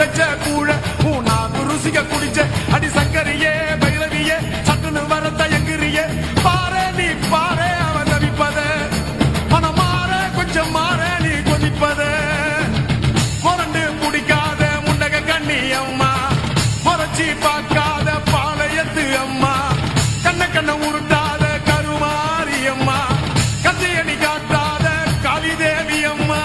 வச்ச கூழ நாக்கு ருசிக குடிச்ச அடி சங்கரியே பைரவியே சட்டுன்னு வர தயங்குறியே பாரு நீ பாரு அவன் தவிப்பத மனம் மாற கொஞ்சம் மாற நீ கொதிப்பத முரண்டு முடிக்காத முண்டக கண்ணி அம்மா முறைச்சி பார்க்காத பாளையத்து அம்மா கண்ண கண்ண உருட்டாத கருமாரி அம்மா கத்தியணி காட்டாத காளிதேவி அம்மா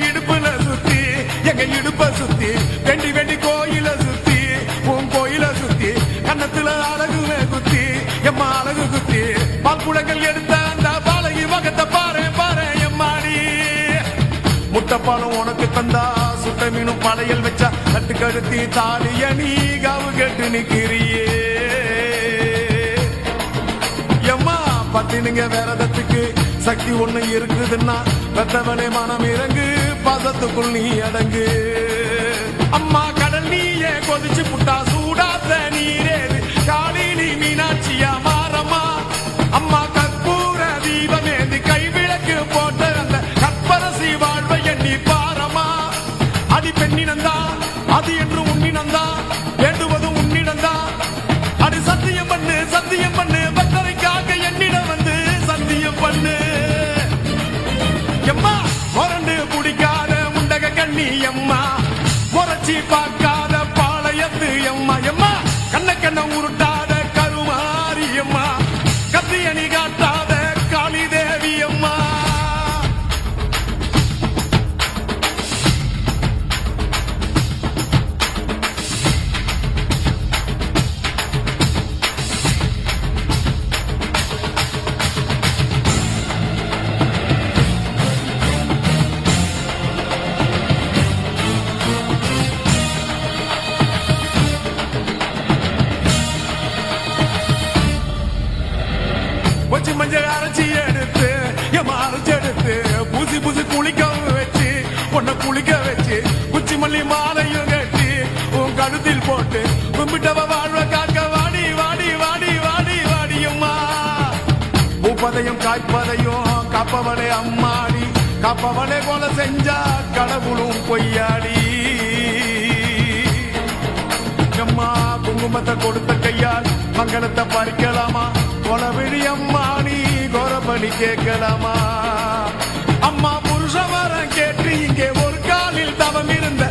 இடுப்புல சுத்தி எங்க இடுப்ப சுத்தி வெண்டி வெண்டி கோயில சுத்தி உன் கோயில சுத்தி கண்ணத்துல அழகுல குத்தி எம்மா அழகு குத்தி பால்குடங்கள் எடுத்த அந்த பாலகி மகத்தை பாரு பாரு எம்மாடி முட்டைப்பாலம் உனக்கு தந்தா சுட்ட மீனும் படையல் வச்சா கட்டு கழுத்தி தாலிய நீ காவு கேட்டு நிக்கிறியே எம்மா பத்தினுங்க விரதத்துக்கு சக்தி ஒண்ணு இருக்குதுன்னா பெத்தவனே மனம் இறங்கு பதத்துக்குள் நீ அடங்கு அம்மா கடல் நீயே கொதிச்சு புட்டா சூடாத்த நீரேது காளி நீ மீனாட்சியா மாறம்மா அம்மா கற்பூர தீபமேந்து கைவிளக்கு போட்ட அந்த கற்பரசி வாழ்வை எண்ணி பாரம்மா அடி பெண்ணினந்தா அது என்று உன்னினந்தா வேண்டுவதும் உன்னிடந்தா அடி சத்தியம் பண்ணு பக்தரைக்காக என்னிடம் வந்து சத்தியம் பண்ணு எம்மா முரண்டு குடிக்காத முண்டக கண்ணி எம்மா முறைச்சி பார்க்காத பாளையத்து எம்மா எம்மா கண்ண கண்ண உருட்டாத கருமாரி எம்மா கத்தியணி காட்டாத காளிதேவி அம்மா வச்சு மஞ்சள் அரைச்சி எடுத்து எம்மா அரைச்சி எடுத்து பூசி பூசி குளிக்க வச்சு உன்னை குளிக்க வச்சு குச்சி மல்லி மாலையும் கட்டி உன் கழுத்தில் போட்டு கும்பிட்டவ வாழ்வ காக்க வாடி வாடி வாடி வாடி வாடியம்மா பூப்பதையும் காய்ப்பதையும் காப்பவளே அம்மாடி காப்பவளே போல செஞ்சா கடவுளும் பொய்யாடி அம்மா குங்குமத்தை கொடுத்த கையால் மங்களத்தை பறிக்கலாமா கொலவிழி அம்மா நீ கோரபலி கேட்கலாமா அம்மா புருஷ வரம் கேட்டு இங்கே ஒரு காலில் தவம் இருந்த